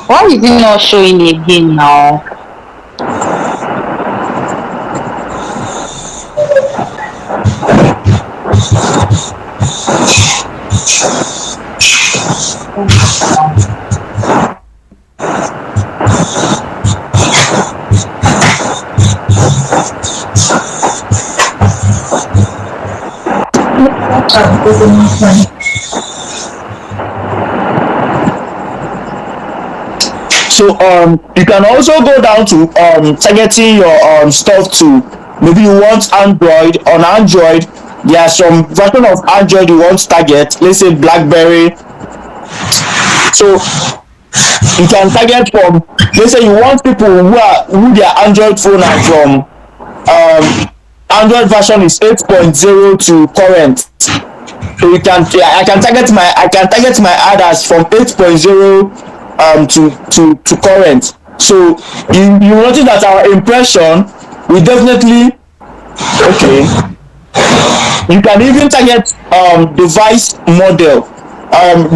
Why is it not showing again now? So you can also go down to targeting your stuff to, maybe you want Android. On Android there are some version of Android you want to target, let's say BlackBerry. So you can target from, let's say you want people who their Android phone are from Android version is 8.0 to current. So you can, I can target my others from 8.0 to current. So you notice that our impression will definitely, okay, you can even target device model.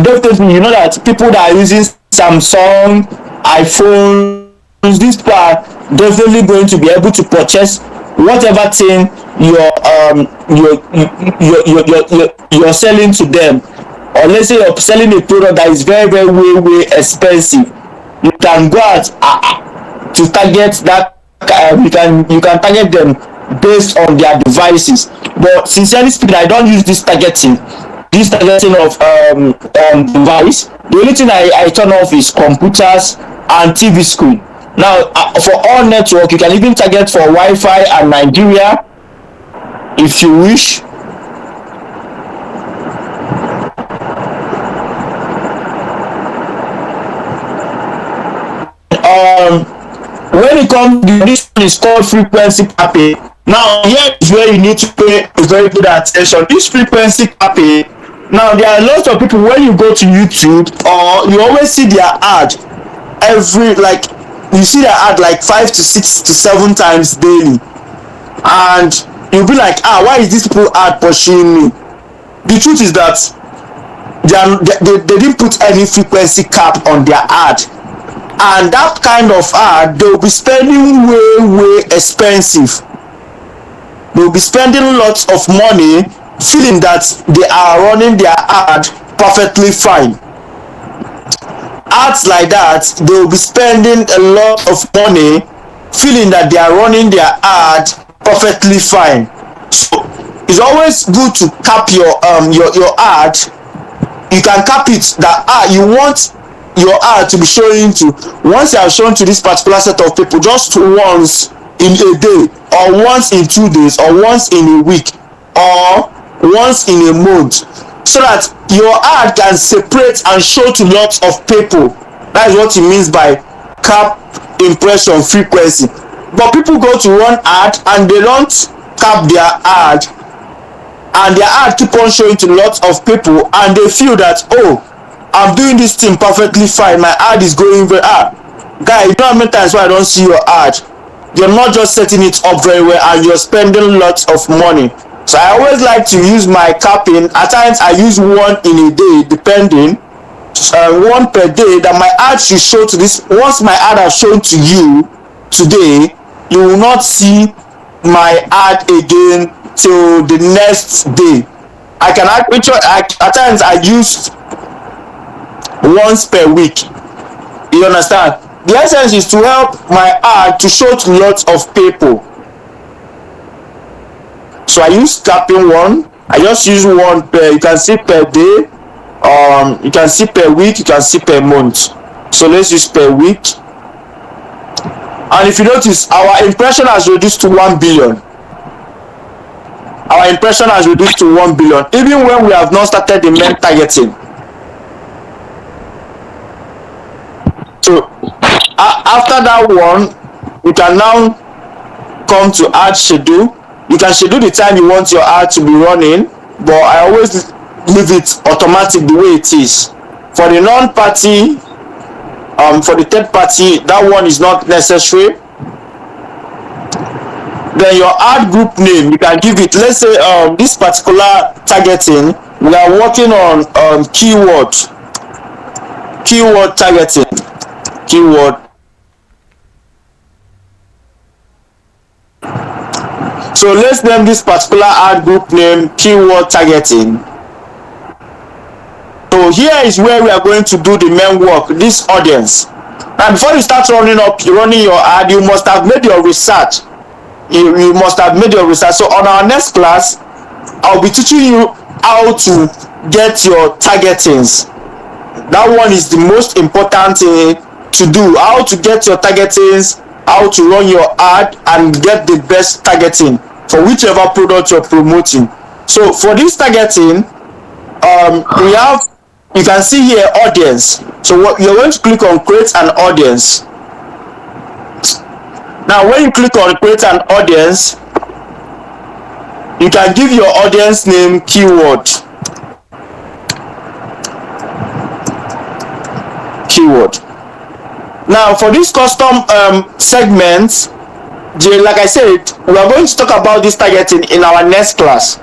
Definitely, you know that people that are using Samsung, iPhones, these people are definitely going to be able to purchase whatever thing you're you're selling to them. Or let's say you're selling a product that is very very way expensive, you can go out to target that. You can target them based on their devices. But sincerely speaking, I don't use this targeting of device. The only thing I turn off is computers and TV screen. Now for all network, you can even target for Wi-Fi and Nigeria if you wish. When it comes to this one is called frequency capping. Now here is where you need to pay very good attention. This frequency capping, now there are lots of people, when you go to YouTube, or you always see their ad every, like, you see their ad like 5 to 6 to 7 times daily, and you'll be like, why is this people ad pursuing me? The truth is that they didn't put any frequency cap on their ad, and that kind of ad, they'll be spending way expensive. They'll be spending lots of money, feeling that they are running their ad perfectly fine. Ads like that, they'll be spending a lot of money, feeling that they are running their ad perfectly fine. So it's always good to cap your ad. You can cap it that you want your ad to be showing to, once you have shown to this particular set of people, just once in a day, or once in 2 days, or once in a week, or once in a month, so that your ad can separate and show to lots of people. That is what it means by cap impression frequency. But people go to run ad and they don't cap their ad, and their ad keep on showing to lots of people, and they feel that, oh, I'm doing this thing perfectly fine, my ad is going very guy, you know how many times why I don't see your ad? You're not just setting it up very well, and you're spending lots of money. So I always like to use my capping. At times I use one in a day, depending, one per day, that my ad should show to this. Once my ad has shown to you today, you will not see my ad again till the next day. I can at times I use once per week. You understand? The essence is to help my ad to show to lots of people. So I use capping one. I just use one per, you can see per day, you can see per week, you can see per month. So let's use per week. And if you notice, our impression has reduced to 1 billion. Our impression has reduced to 1 billion, even when we have not started the main targeting. So after that one, you can now come to ad schedule. You can schedule the time you want your ad to be running, but I always leave it automatic the way it is. For the non-party, for the third party, that one is not necessary. Then your ad group name, you can give it, let's say this particular targeting, we are working on keyword targeting. Keyword. So let's name this particular ad group name keyword targeting. So here is where we are going to do the main work, this audience. Now before you start running your ad, you must have made your research. You must have made your research. So on our next class, I'll be teaching you how to get your targetings. That one is the most important thing to do. How to get your targetings, how to run your ad and get the best targeting for whichever product you're promoting. So for this targeting, we have, you can see here, audience. So what you're going to click on create an audience. Now when you click on create an audience, you can give your audience name keyword. Now for this custom segments, like I said, we are going to talk about this targeting in our next class.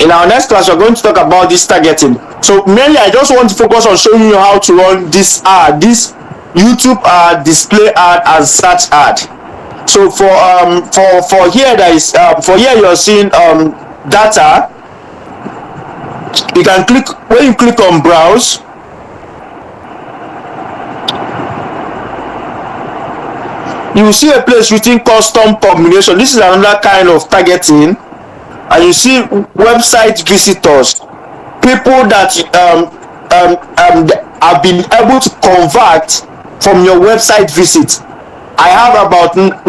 In our next class, we're going to talk about this targeting. So mainly I just want to focus on showing you how to run this ad, this YouTube ad, display ad and search ad. So for here, there is for here you're seeing data. You can click, when you click on browse, you will see a place written custom combination. This is another kind of targeting. And you see website visitors, people that have been able to convert from your website visit. I have about 9,000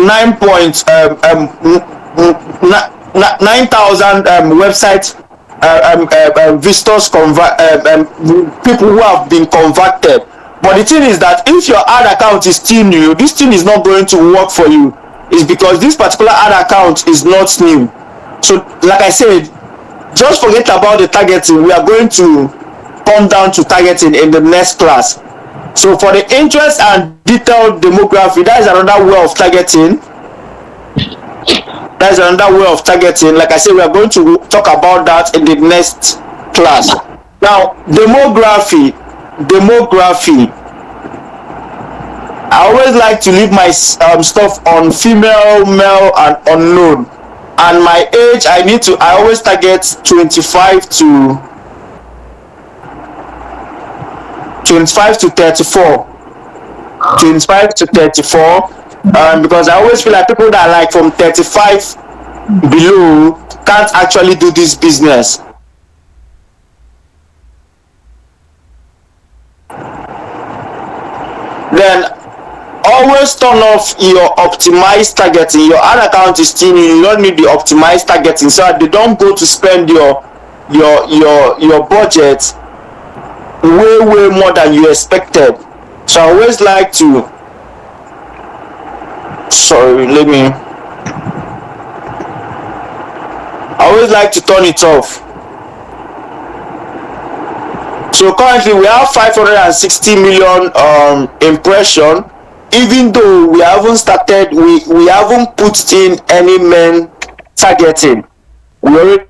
website visitors, people who have been converted. But the thing is that if your ad account is still new, this thing is not going to work for you. It's because this particular ad account is not new. So like I said, just forget about the targeting. We are going to come down to targeting in the next class. So for the interest and detailed demography, that is another way of targeting. That is another way of targeting. Like I said, we are going to talk about that in the next class. Now, demography. I always like to leave my stuff on female, male and unknown. And my age, I always target 25 to 34. 25 to 34, because I always feel like people that are like from 35 below can't actually do this business. Then always turn off your optimized targeting. Your ad account is still new, you don't need the optimized targeting, so that they don't go to spend your budget way more than you expected. So I always like to I always like to turn it off. So currently we have 560 million impression. Even though we haven't started, we haven't put in any main targeting. We already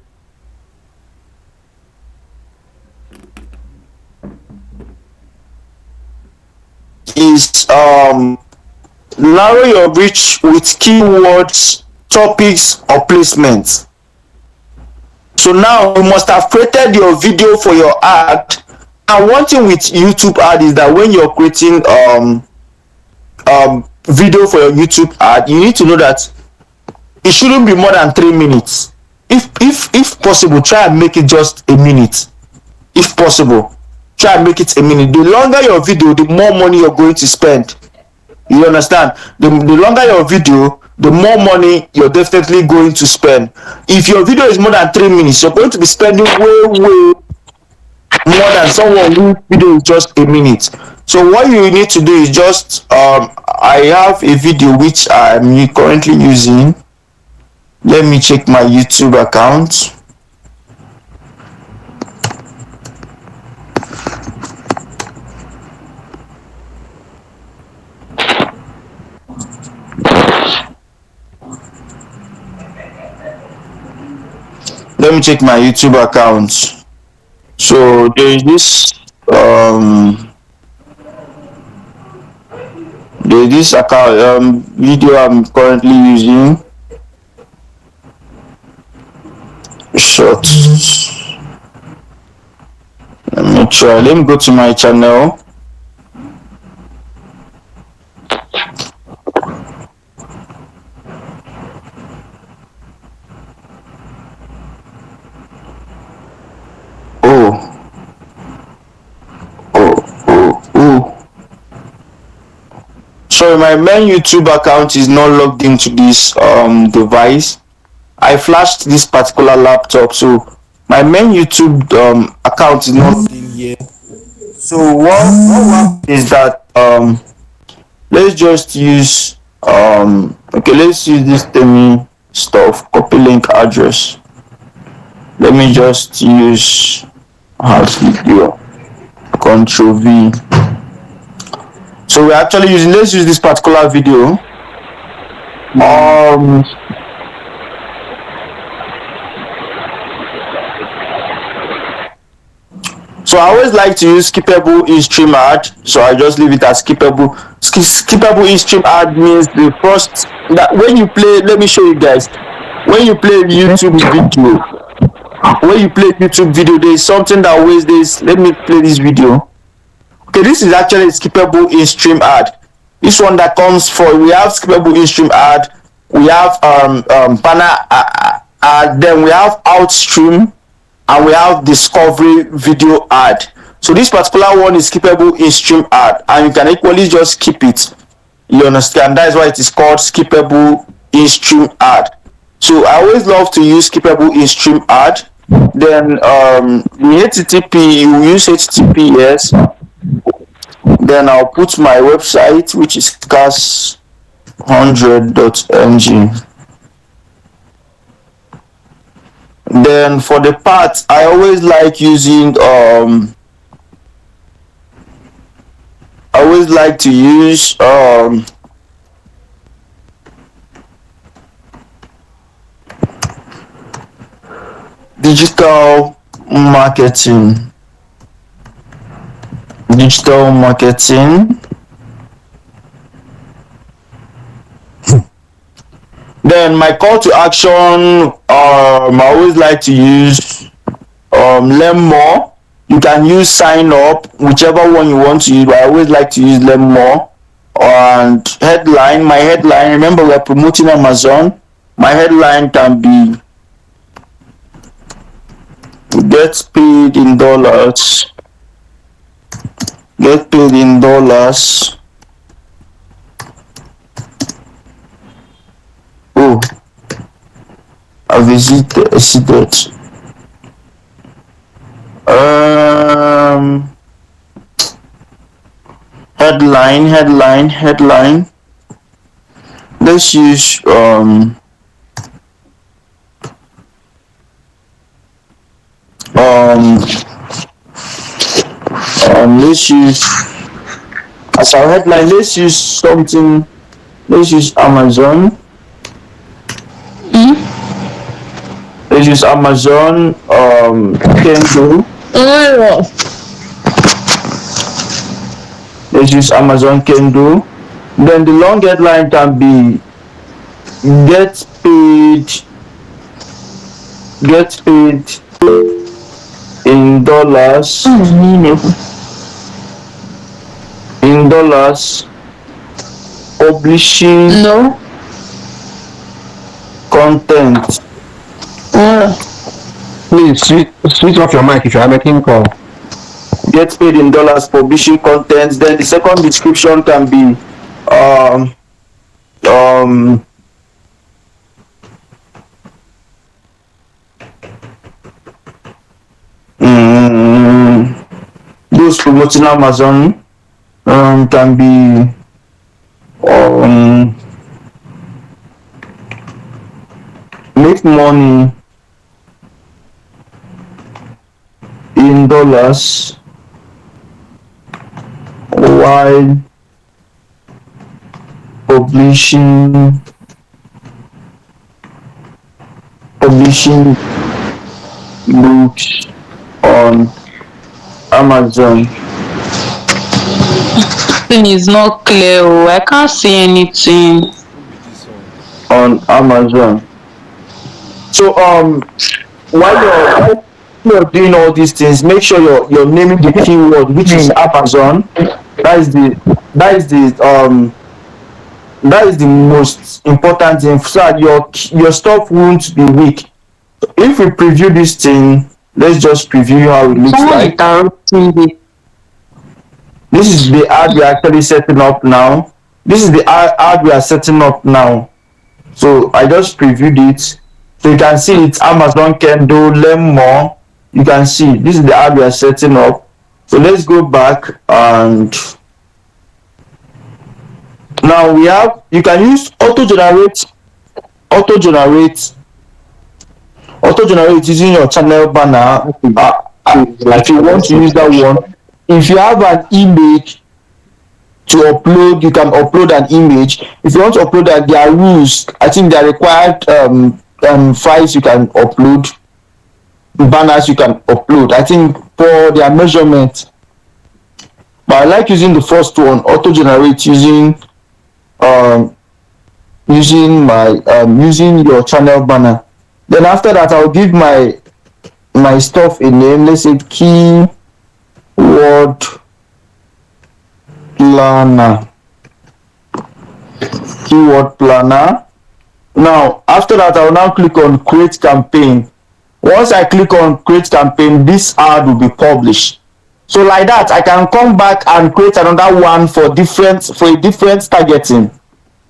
is narrow your reach with keywords, topics or placements. So now you must have created your video for your ad. And one thing with YouTube ad is that when you're creating video for your YouTube ad, you need to know that it shouldn't be more than 3 minutes. If possible, try and make it just a minute. If possible, try and make it a minute. The longer your video, the more money you're going to spend. You understand? The longer your video, the more money you're definitely going to spend. If your video is more than 3 minutes, you're going to be spending way more than someone whose video is just a minute. So what you need to do is just I have a video which I'm currently using. Let me check my YouTube account. Let me check my YouTube account. So there is this account video I'm currently using. Short. Let me try. Let me go to my channel. Oh, oh. Sorry, my main YouTube account is not logged into this device. I flashed this particular laptop, so my main YouTube account is not logged in here. So what is that let's just use okay, let's use this Temi stuff, copy link address. Let me just use house video, control V. So we're actually using, let's use this particular video. So I always like to use skippable in-stream ad, so I just leave it as skippable. Skippable in-stream ad means the first that when you play, let me show you guys. When you play YouTube video, there is something that always this. Let me play this video. Okay, this is actually a skippable in-stream ad. This one that comes for, we have skippable in-stream ad, we have banner ad, then we have outstream, and we have discovery video ad. So this particular one is skippable in-stream ad, and you can equally just skip it. You understand? That is why it is called skippable in-stream ad. So I always love to use skippable in-stream ad. Then the HTTP, you use HTTPS. Then I'll put my website, which is cas100.ng. Then for the parts, I always like using digital marketing. Then my call to action, I always like to use learn more. You can use sign up, whichever one you want to use, but I always like to use learn more. And headline, my headline, remember we're promoting Amazon. My headline can be get paid in dollars. Get paid in dollars. Oh, I visited. Headline. Let's use let's use as our headline. Let's use something. Let's use Amazon. Let's use Amazon Kindle. Let's use Amazon Kindle. Then the long headline can be get paid in dollars. Publishing content. Please switch off your mic if you are making call. Get paid in dollars, publishing content. Then the second description can be those promoting Amazon can be make money in dollars while publishing books on Amazon. Thing is not clear. Oh, I can't see anything. On Amazon. So while you're doing all these things, make sure you're naming the keyword, which is Amazon. That is the that is the um that is the most important thing, so that your stuff won't be weak. If we preview this thing, let's just preview how it looks Someone like. interrupting me. This is the ad we are actually setting up now. This is the ad we are setting up now. So I just previewed it. So you can see it's Amazon Kindle, learn more. You can see this is the ad we are setting up. So let's go back, and now we have, you can use auto generate using your channel banner. If you want to use that one, if you have an image to upload, you can upload an image. If you want to upload that, there are rules. I think there are required files you can upload, banners you can upload, I think, for their measurement. But I like using the first one, auto generate, um using your channel banner. Then after that, I'll give my stuff a name. Let's say keyword planner. Keyword planner. Now after that, I'll now click on create campaign. Once I click on create campaign, this ad will be published. So like that, I can come back and create another one for a different targeting,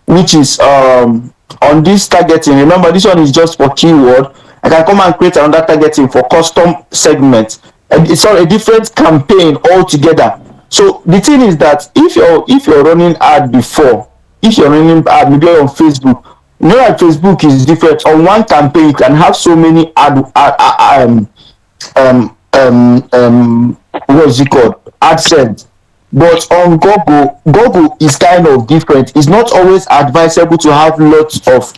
which is on this targeting. Remember, this one is just for keyword. I can come and create another targeting for custom segment, and it's on a different campaign altogether. So the thing is that if you're running ad before, if you're running ad maybe on Facebook, you know that Facebook is different. On one campaign, you can have so many what is it called, AdSense. But on Google is kind of different. It's not always advisable to have lots of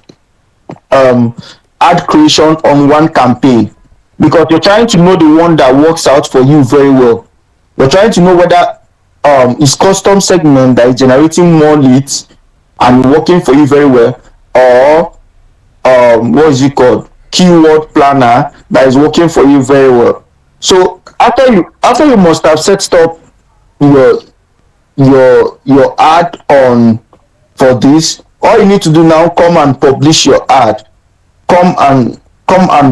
um, ad creation on one campaign, because you're trying to know the one that works out for you very well. You're trying to know whether it's custom segment that is generating more leads and working for you very well, or what is it called, keyword planner that is working for you very well. So after you must have set up your your ad on for this, all you need to do now, come and publish your ad. Come and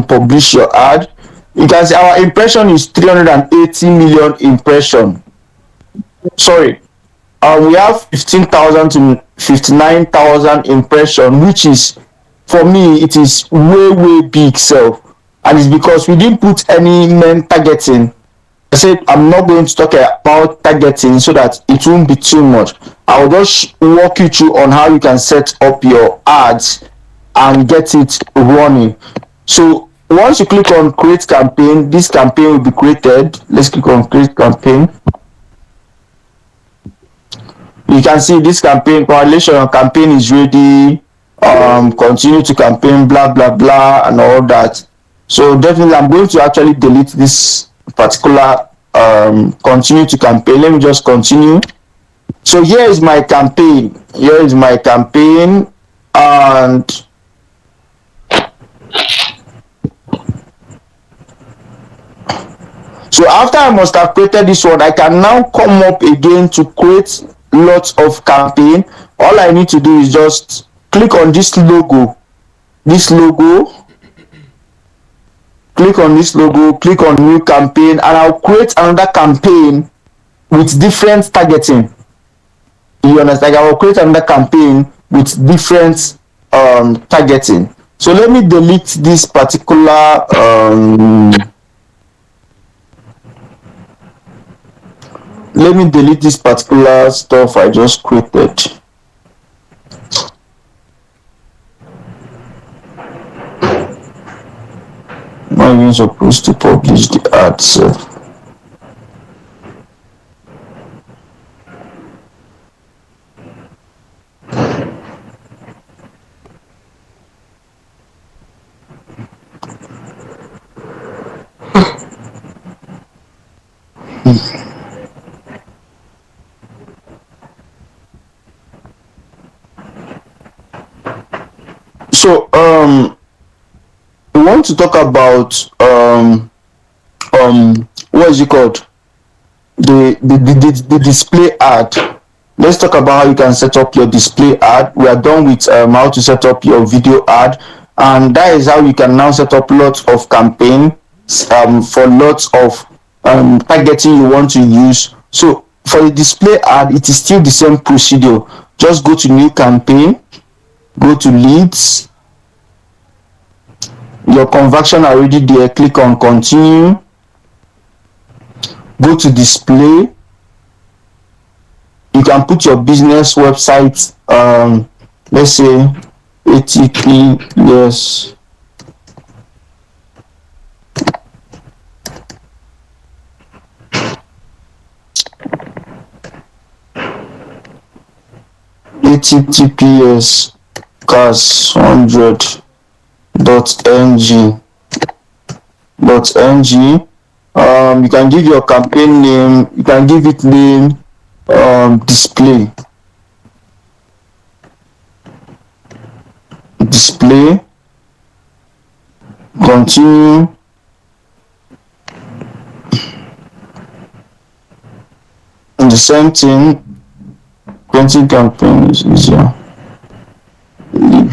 publish your ad. You can see our impression is 380 million impression. Sorry, we have 15,000 to 59,000 impression, which is, for me, it is way big self. And it's because we didn't put any main targeting. I said I'm not going to talk about targeting so that it won't be too much. I'll just walk you through on how you can set up your ads and get it running. So once you click on create campaign, this campaign will be created. Let's click on create campaign. You can see this campaign, correlation campaign is ready. Continue to campaign, blah blah blah, and all that. So definitely I'm going to actually delete this particular continue to campaign. Let me just continue. So here is my campaign. And so after I must have created this one, I can now come up again to create lots of campaign. All I need to do is just click on this logo, click on this logo, click on new campaign, and I'll create another campaign with different targeting. You understand? I will create another campaign with different targeting. So let me delete this particular stuff I just created. I'm not even supposed to publish the ad, so So we want to talk about what is it called, the display ad. Let's talk about how you can set up your display ad. We are done with how to set up your video ad, and that is how you can now set up lots of campaigns for lots of targeting you want to use. So for the display ad, it is still the same procedure. Just go to new campaign, go to leads, your conversion already there, click on continue, go to display. You can put your business website, let's say ATP, yes, https cas100.ng. You can give your campaign name, you can give it name display, continue, and the same thing. Printing campaign is easier. You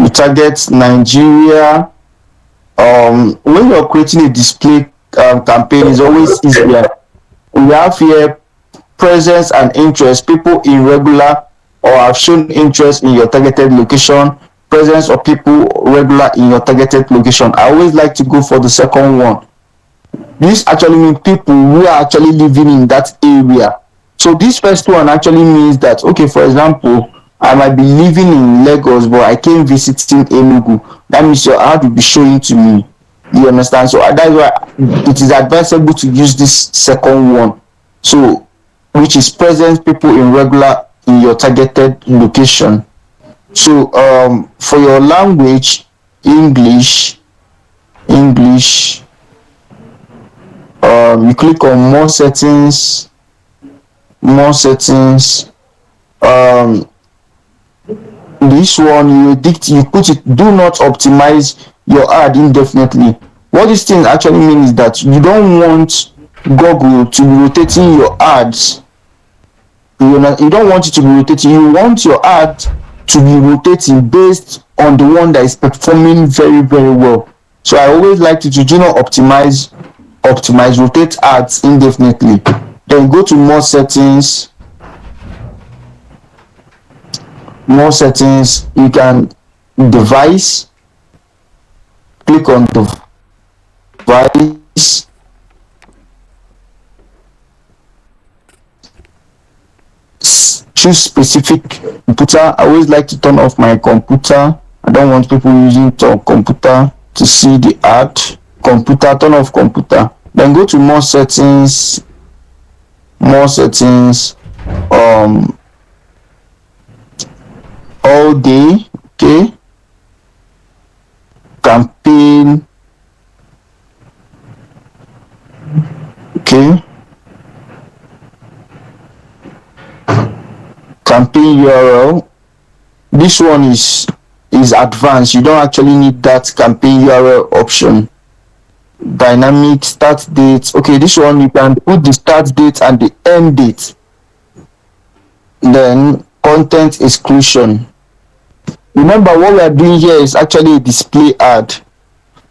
target Nigeria. When you're creating a display campaign, is always easier. We have here presence and interest, people in regular or have shown interest in your targeted location, presence of people regular in your targeted location. I always like to go for the second one. This actually means people who are actually living in that area. So this first one actually means that, okay, for example, I might be living in Lagos, but I came visiting Enugu. That means your ad will be showing to me. You understand? So that's why it is advisable to use this second one. So, which is present people in regular in your targeted location. So, for your language, English, you click on more settings. This one you put it, do not optimize your ad indefinitely. What this thing actually means is that you don't want Google to be rotating your ads. You don't want it to be rotating. You want your ad to be rotating based on the one that is performing very, very well. So I always like to do not optimize, rotate ads indefinitely. Then go to more settings. You can device, click on device, choose specific computer. I always like to turn off my computer. I don't want people using computer to see the ad. Computer, turn off computer. Then go to more settings, all day, okay, campaign, okay, campaign URL. This one is advanced. You don't actually need that campaign URL option. Dynamic start date. Okay, this one you can put the start date and the end date. Then content exclusion. Remember, what we are doing here is actually a display ad.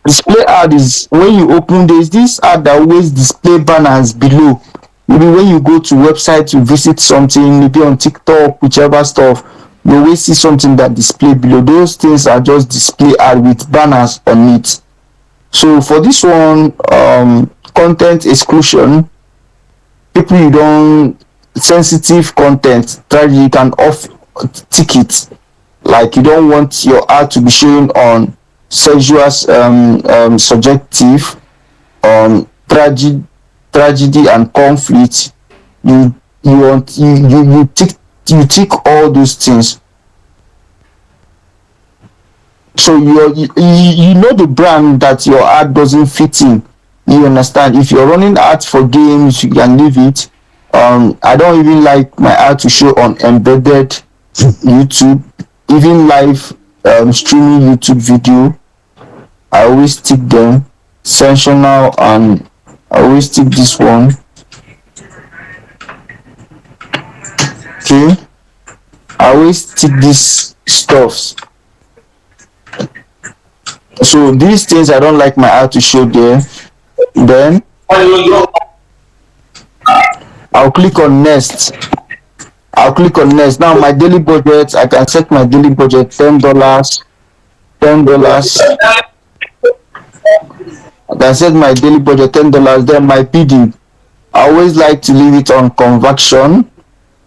Display ad is when you open this ad that always display banners below. Maybe when you go to website to visit something, maybe on TikTok, whichever stuff, you always see something that display below. Those things are just display ad with banners on it. So for this one, content exclusion, people you don't, sensitive content, you can off tick it. Like you don't want your ad to be showing on sexual, subjective, tragedy and conflict. You tick all those things. So you know the brand that your ad doesn't fit in. You understand? If you're running ads for games, you can leave it. I don't even like my ad to show on embedded YouTube, even live streaming YouTube video. I always tick them. Sensational, and I always tick this one. Okay, I always tick these stuffs. So these things I don't like my ad to show there. Then I'll click on next. I'll click on next. Now my daily budget, I can set my daily budget $10, $10. I can set my daily budget $10. Then my PD, I always like to leave it on conversion.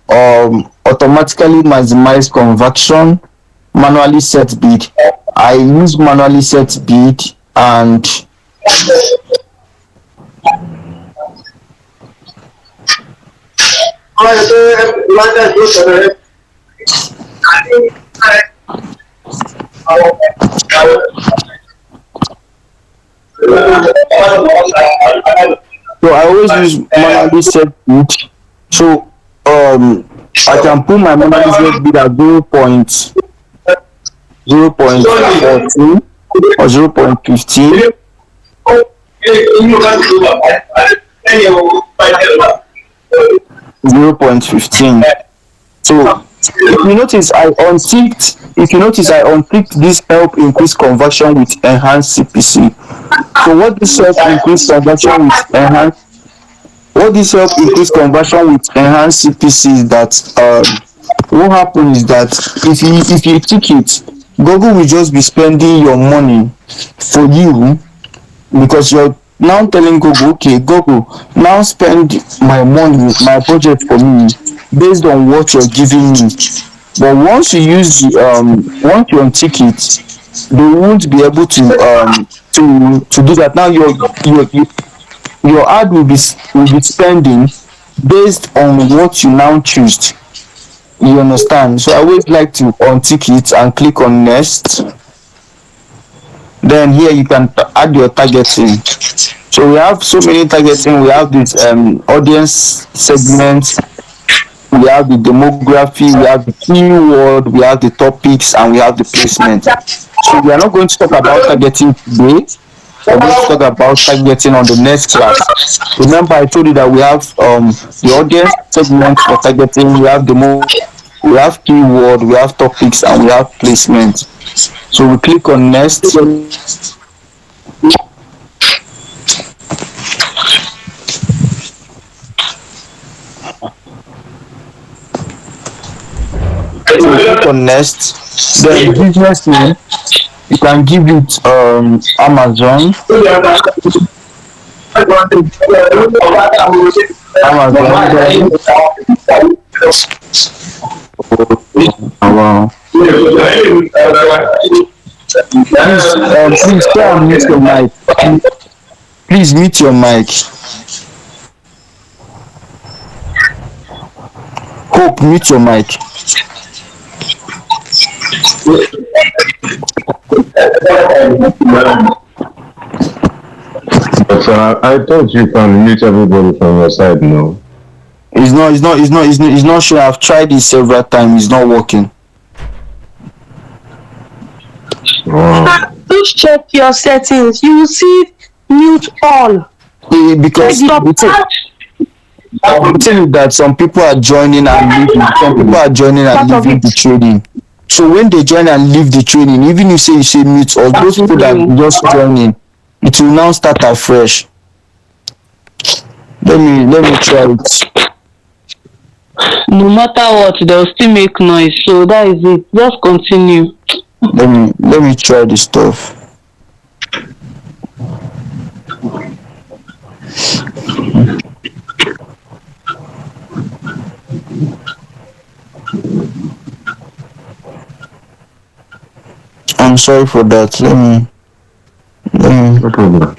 Automatically maximize conversion, manually set bid. I use manually set bid, and so I always use manually set bid. So I can put my manually set bid at 0.14 or 0.15. 0.15. So if you notice I unticked this help increase conversion with enhanced CPC. So what this help increase conversion with enhanced CPC is that what happens is that if you tick it, Google will just be spending your money for you, because you're now telling Google, okay, Google, now spend my money, my budget for me based on what you're giving me. But once you use once you untick it, they won't be able to do that. Now your ad will be spending based on what you now choose. You understand? So I always like to untick it and click on next. Then here you can add your targeting. So we have so many targeting. We have this audience segment, we have the demography, we have the keyword, we have the topics, and we have the placement. So we are not going to talk about targeting today. We're going to talk about targeting on the next class. Remember, I told you that we have the audience segment for targeting, we have keyword, we have topics, and we have placement. So we click on next. So we click on next. Then business name, you can give it Amazon. Amazon. Wow. Please try and mute your mic. Please mute your mic. Hope, mute your mic. But I thought you can mute everybody from your side, no? It's not sure. I've tried it several times. It's not working. Wow. Just check your settings. You will see mute all. Because I'm telling you that some people are joining and leaving. Some people are joining and leaving the training. So when they join and leave the training, even if you say mute all those people that just joining, it will now start afresh. Let me try it. No matter what, they'll still make noise. So that is it. Just continue. Let me try this stuff. I'm sorry for that. Let me. No problem.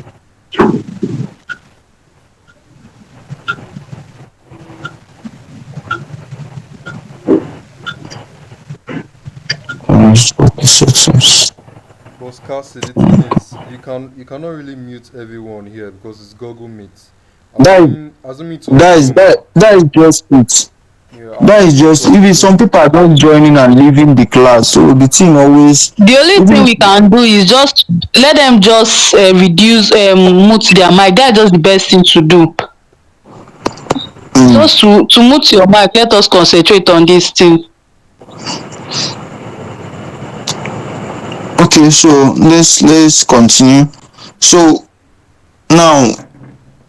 Settings. But scarcity, the thing is, you cannot really mute everyone here because it's Google Meet. That is Assuming it was Zoom, that is just it. yeah. That is Assuming it just was even Zoom, some people are just joining and leaving the class, so the thing always The only thing even we can do is just let them just reduce mute their mic. That's just the best thing to do. Just to mute your mic, let us concentrate on this thing. okay. So let's continue. So now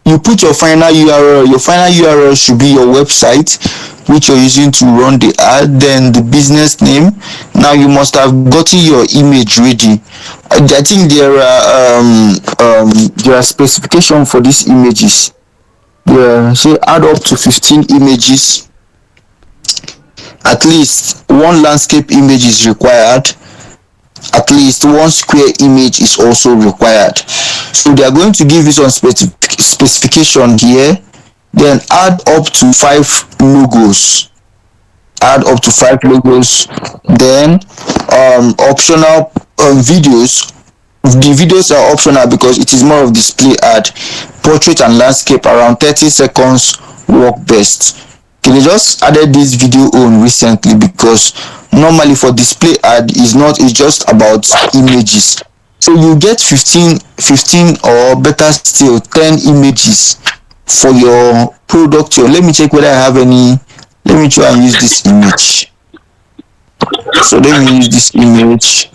you put your final URL. Your final URL should be your website, which you're using to run the ad. Then the business name. Now you must have gotten your image ready. I think there are specifications for these images. Yeah, so add up to 15 images. At least one landscape image is required. At least one square image is also required. So they are going to give you some specification here. Then add up to 5 logos. Add up to 5 logos. Then optional videos. The videos are optional because it is more of display ad. Portrait and landscape around 30 seconds work best. Okay, they just added this video on recently because normally for display ad is just about images. So you get 15 or better still 10 images for your product. Let me check whether I have any. Let me try and use this image. So let me use this image.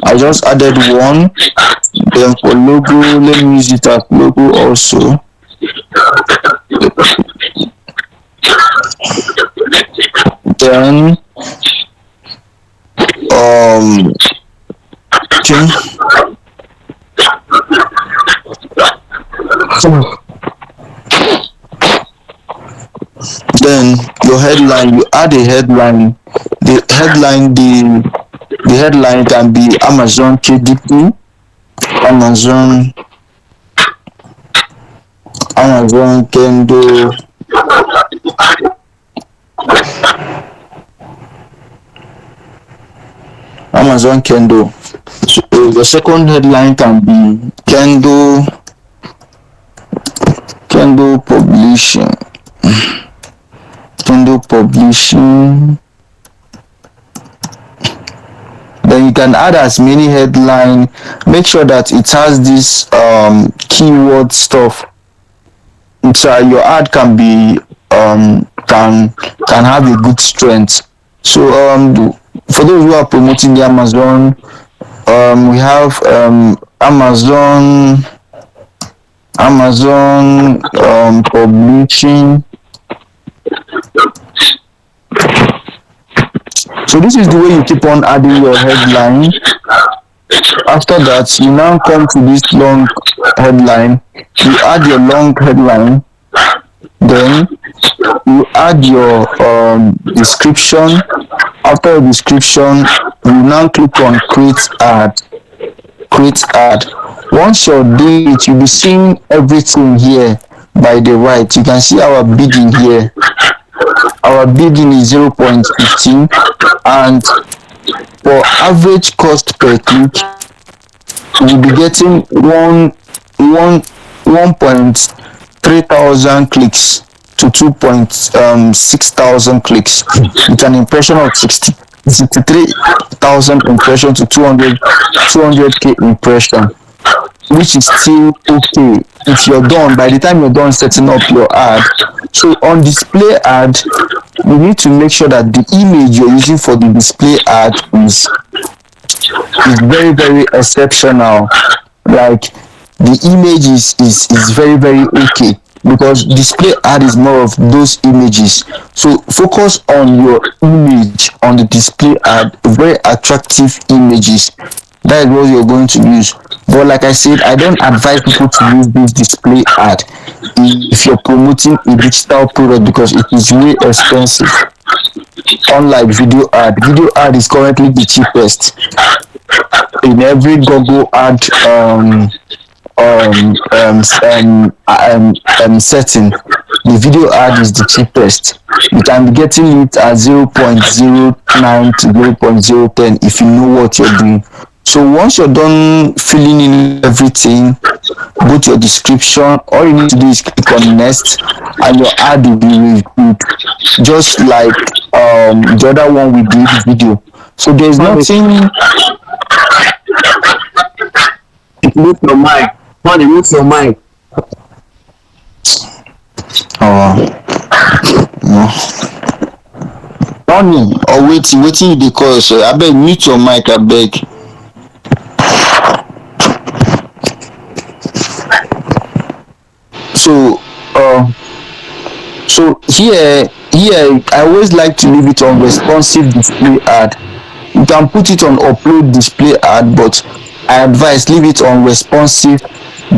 I just added one. Then for logo, let me use it as logo also. Then okay. Then your headline, you add a headline. The headline can be Amazon KDP, Amazon Kendo, Amazon Kendo. So the second headline can be Kendo Publishing. Kendo Publishing. Then you can add as many headline. Make sure that it has this keyword stuff. So your ad can be can have a good strength. So for those who are promoting the Amazon, we have Amazon Publishing. So this is the way you keep on adding your headline. After that, you now come to this long headline. You add your long headline. Then you add your description. After the description, you now click on create ad. Once you're doing it, you'll be seeing everything here by the right. You can see our bidding here. Our bidding is 0.15, and for average cost per click, we'll be getting 1.3 thousand clicks to 2.6 thousand clicks with an impression of 63,000 impressions to 200k impression, which is still okay if you're done. By the time you're done setting up your ad, so on display ad, you need to make sure that the image you're using for the display ad is very, very exceptional. Like the image is very, very okay, because display ad is more of those images. So focus on your image on the display ad, very attractive images. That is what you're going to use. But like I said, I don't advise people to use this display ad if you're promoting a digital product, because it is way expensive. Unlike video ad is currently the cheapest in every Google ad setting. The video ad is the cheapest. You can be getting it at 0.09 to 0.010 if you know what you're doing. So once you're done filling in everything, go to your description. All you need to do is click on next, and your ad will be reviewed, just like the other one we did video. So there's nothing. Mute your mic. Money, mute your mic. No. Honey, or waiting you dey call so abeg mute your mic abeg. So so here I always like to leave it on responsive display ad. You can put it on upload display ad, but I advise leave it on responsive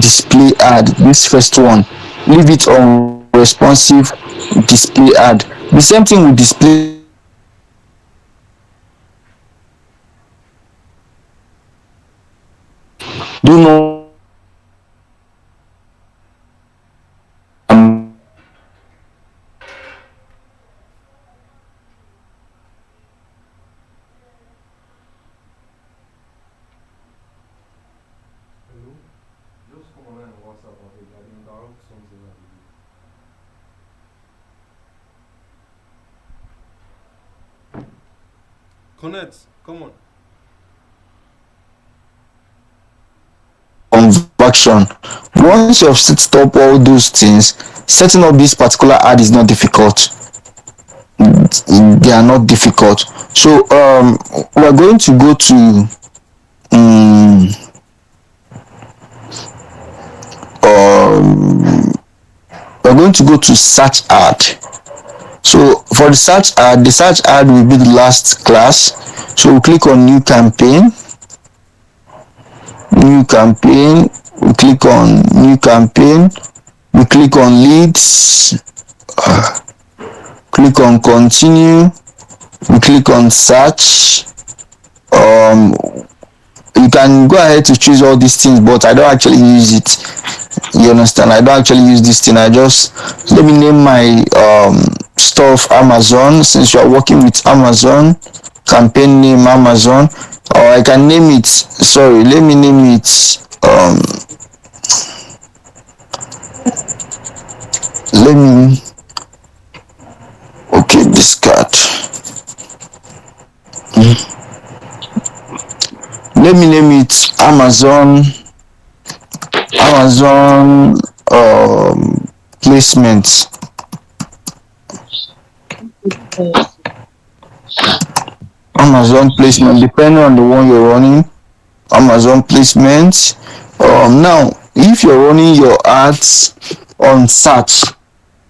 display ad. This first one, leave it on responsive display ad. The same thing with display. Do not Just come online on WhatsApp and interrupt something like this. Connect, come on. conversion. Once you have set up all those things, setting up this particular ad is not difficult. They are not difficult. So we're going to go to we're going to go to search ad. So for the search ad will be the last class. So we'll click on new campaign, we click on new campaign, we click on leads, click on continue, we click on search. You can go ahead to choose all these things, but I don't actually use it. You understand? I don't actually use this thing. I just, let me name my stuff Amazon, since you are working with Amazon. Campaign name Amazon, or I can name it, sorry, let me name it okay, this card, let me name it Amazon placement. Amazon placement, depending on the one you're running. Amazon placement. Now if you're running your ads on search,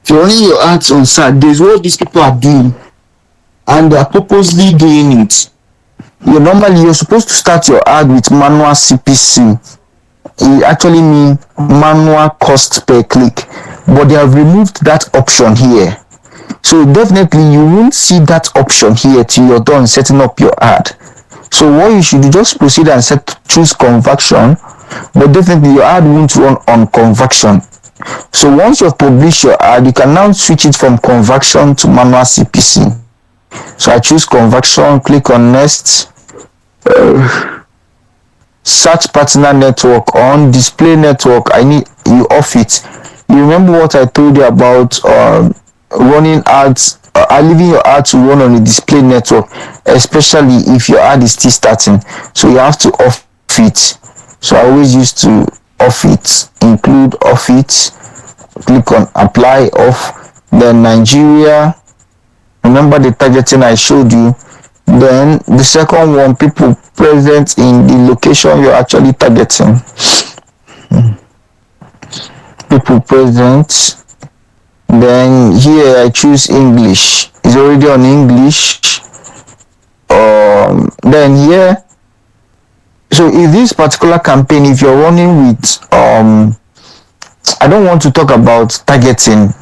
there's what these people are doing, and they are purposely doing it. You're supposed to start your ad with manual CPC. It actually means manual cost per click, but they have removed that option here. So definitely you won't see that option here till you're done setting up your ad. So what you should do, just proceed and choose conversion, but definitely your ad won't run on conversion. So once you've published your ad, you can now switch it from conversion to manual CPC. So I choose conversion, click on next. Search partner network on, display network, I need you off it. You remember what I told you about running ads, leaving your ad to run on a display network, especially if your ad is still starting. So you have to off it. So I always used to off it, include off it, click on apply off, then Nigeria, remember the targeting I showed you. Then the second one, people present in the location you're actually targeting. People present. Then here I choose English. It's already on English. Then here, so in this particular campaign, if you're running with I don't want to talk about targeting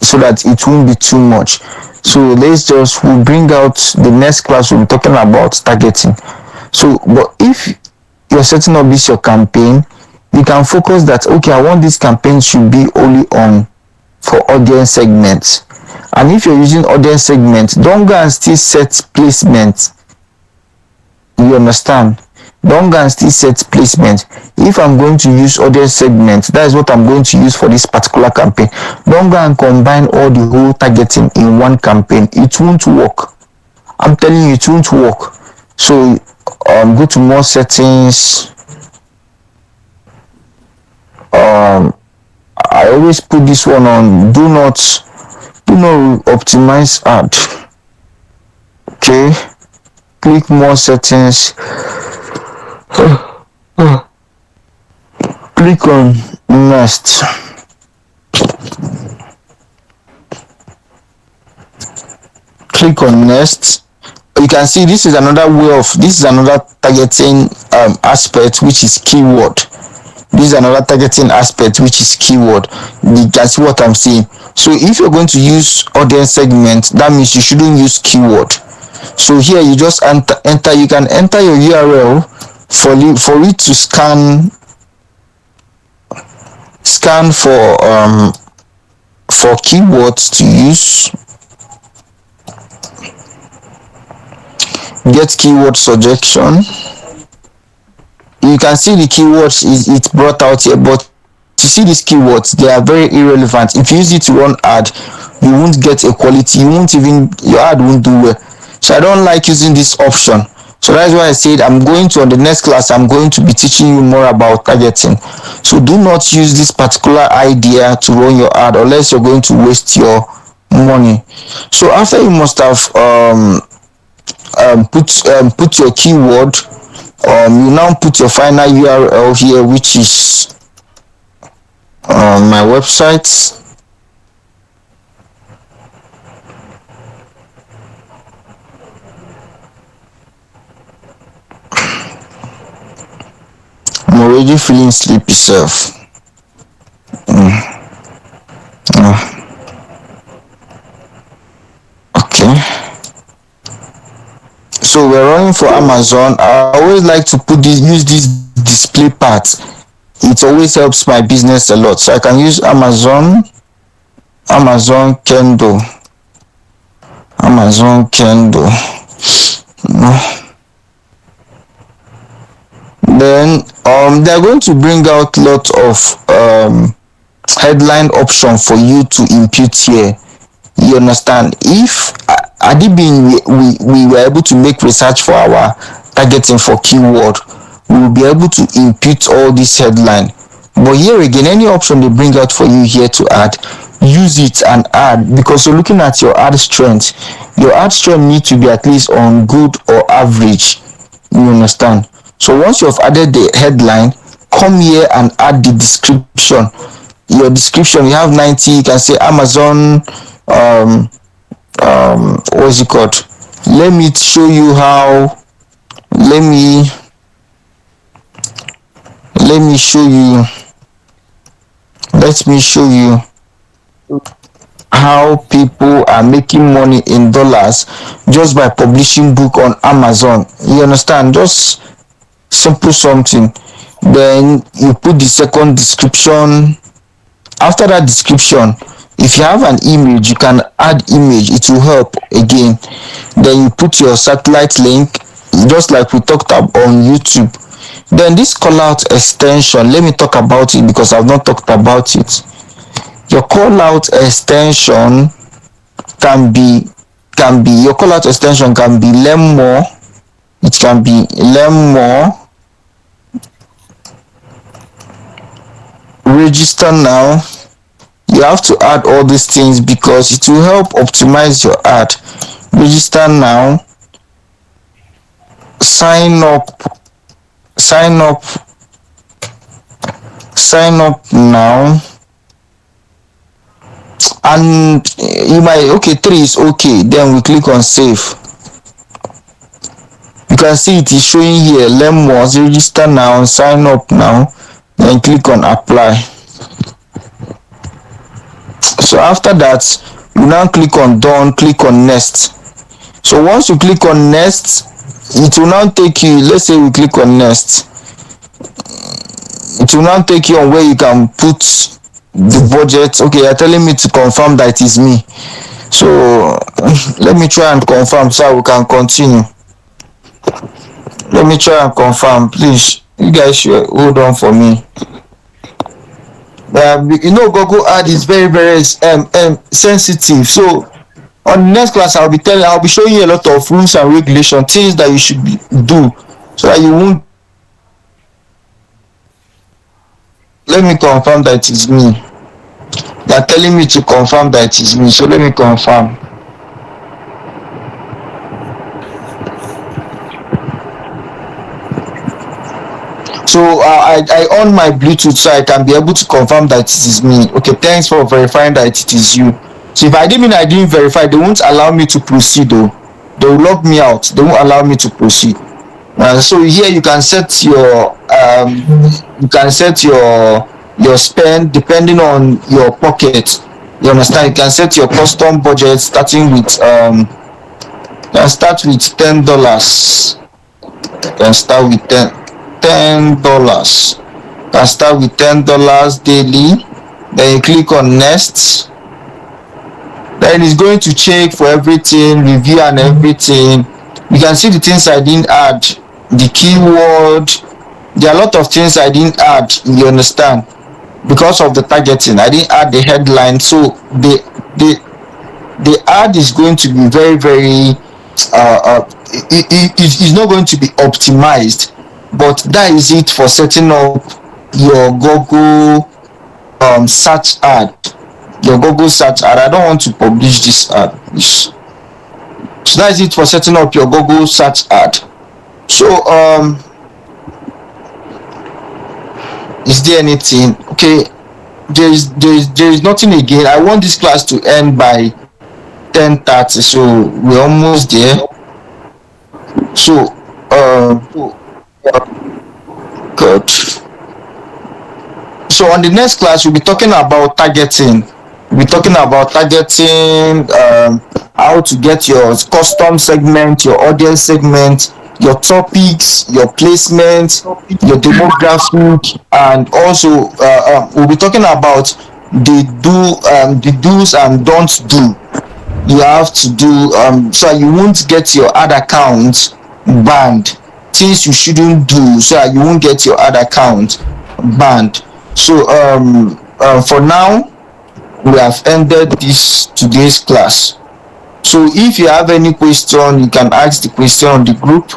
so that it won't be too much. So we'll bring out the next class, we'll be talking about targeting. So but if you're setting up your campaign, you can focus that, okay, I want this campaign should be only on for audience segments. And if you're using audience segments, don't go and still set placement. You understand? Don't go and still set placement. If I'm going to use audience segment, that is what I'm going to use for this particular campaign. Don't go and combine all the whole targeting in one campaign. It won't work. I'm telling you, it won't work. So go to more settings. I always put this one on do not optimize ad. Okay, click more settings. Click on next. Click on next. You can see this is another targeting aspect, which is keyword. This is another targeting aspect, which is keyword. You can see what I'm saying. So if you're going to use audience segment, that means you shouldn't use keyword. So here you just enter. You can enter your URL for it to scan for keywords to use. Get keyword suggestion. You can see the keywords it's brought out here, but to see these keywords, they are very irrelevant. If you use it to run ad, you won't get a quality. Your ad won't do well. So I don't like using this option. So that's why I said on the next class, I'm going to be teaching you more about targeting. So do not use this particular idea to run your ad unless you're going to waste your money. So after you must have put your keyword, you now put your final URL here, which is my website. I'm already feeling sleepy self. Okay. So we're running for Amazon. I always like to use this display part. It always helps my business a lot. So I can use Amazon Kindle. Then they're going to bring out lots of headline option for you to impute here. You understand? If we were able to make research for our targeting for keyword, we will be able to impute all this headline. But here again, any option they bring out for you here to add, use it and add, because you're looking at your ad strength. Your ad strength needs to be at least on good or average. You understand? So once you have added the headline, come here and add the description. Your description, you have 90. You can say Amazon. What's it called? Let me show you how. Let me show you how people are making money in dollars just by publishing book on Amazon. You understand? Just simple something. Then you put the second description. After that description, if you have an image, you can add image. It will help again. Then you put your satellite link, just like we talked about on YouTube. Then this call out extension, let me talk about it because I've not talked about it. Your call out extension can be your call out extension can be learn more. It can be learn more, register now. You have to add all these things because it will help optimize your ad. Register now, sign up now, and you might 3 is okay. Then we click on save. You can see it is showing here, learn more, register now, sign up now, then click on apply. So after that, you now click on done, click on next. So once you click on next, it will now take you, let's say we click on next, it will now take you on where you can put the budget. Okay, you're telling me to confirm that it is me. So let me try and confirm so we can continue. Let me try and confirm, please. You guys should hold on for me. Google ad is very, very sensitive. So on the next class, I'll be showing you a lot of rules and regulations, things that you should do, so that you won't. Let me confirm that it is me. They are telling me to confirm that it is me, so let me confirm. So I on my Bluetooth so I can be able to confirm that it is me. Okay, thanks for verifying that it is you. So if I didn't verify, they won't allow me to proceed though. They will lock me out. They won't allow me to proceed. So here you can set your spend depending on your pocket. You understand? You can set your custom budget starting with you can start with $10. You can start with $10. Can start with $10 daily. Then you click on next. Then it's going to check for everything, review and everything. You can see the things I didn't add, the keyword. There are a lot of things I didn't add. You understand? Because of the targeting, I didn't add the headline. So the ad is going to be very, very it's not going to be optimized. But that is it for setting up your Google search ad. Your Google search ad. I don't want to publish this ad, please. So that is it for setting up your Google search ad. So is there anything? Okay, there is nothing again. I want this class to end by 10:30, so we're almost there. So good. So on the next class we'll be talking about targeting. We'll be talking about targeting, how to get your custom segment, your audience segment, your topics, your placement, your demographic, and also we'll be talking about the do's and don'ts do. You have to do so you won't get your ad account banned. Things you shouldn't do so that you won't get your ad account banned. So for now we have ended today's class. So if you have any question, you can ask the question on the group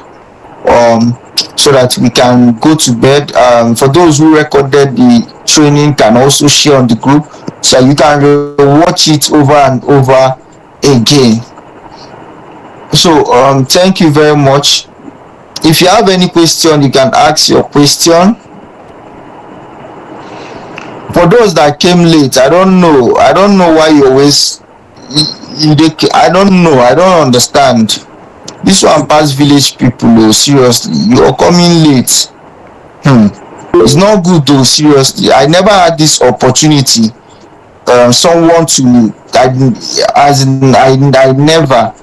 so that we can go to bed. For those who recorded the training, can also share on the group so you can watch it over and over again. So thank you very much. If you have any question, you can ask your question. For those that came late, I don't know why you always I don't know, I don't understand. This one pass village people though, seriously. You're coming late. It's not good though, seriously. I never had this opportunity. Someone to I never.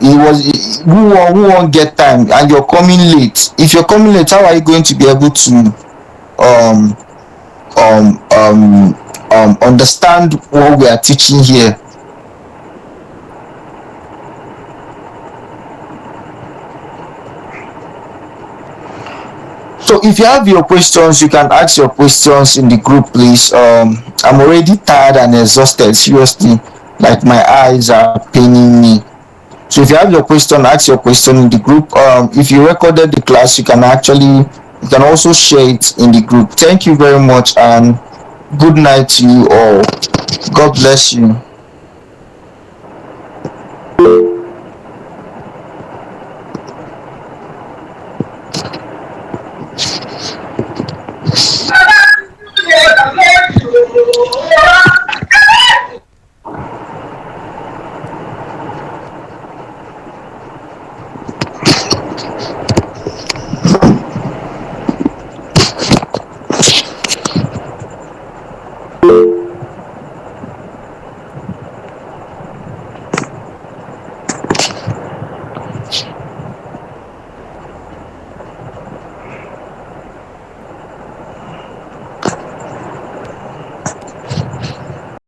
It was who won't get time, and you're coming late. If you're coming late, how are you going to be able to understand what we are teaching here? So if you have your questions, you can ask your questions in the group, please. I'm already tired and exhausted, seriously. Like my eyes are paining me. So if you have your question, ask your question in the group. If you recorded the class, you can also share it in the group. Thank you very much and good night to you all. God bless you.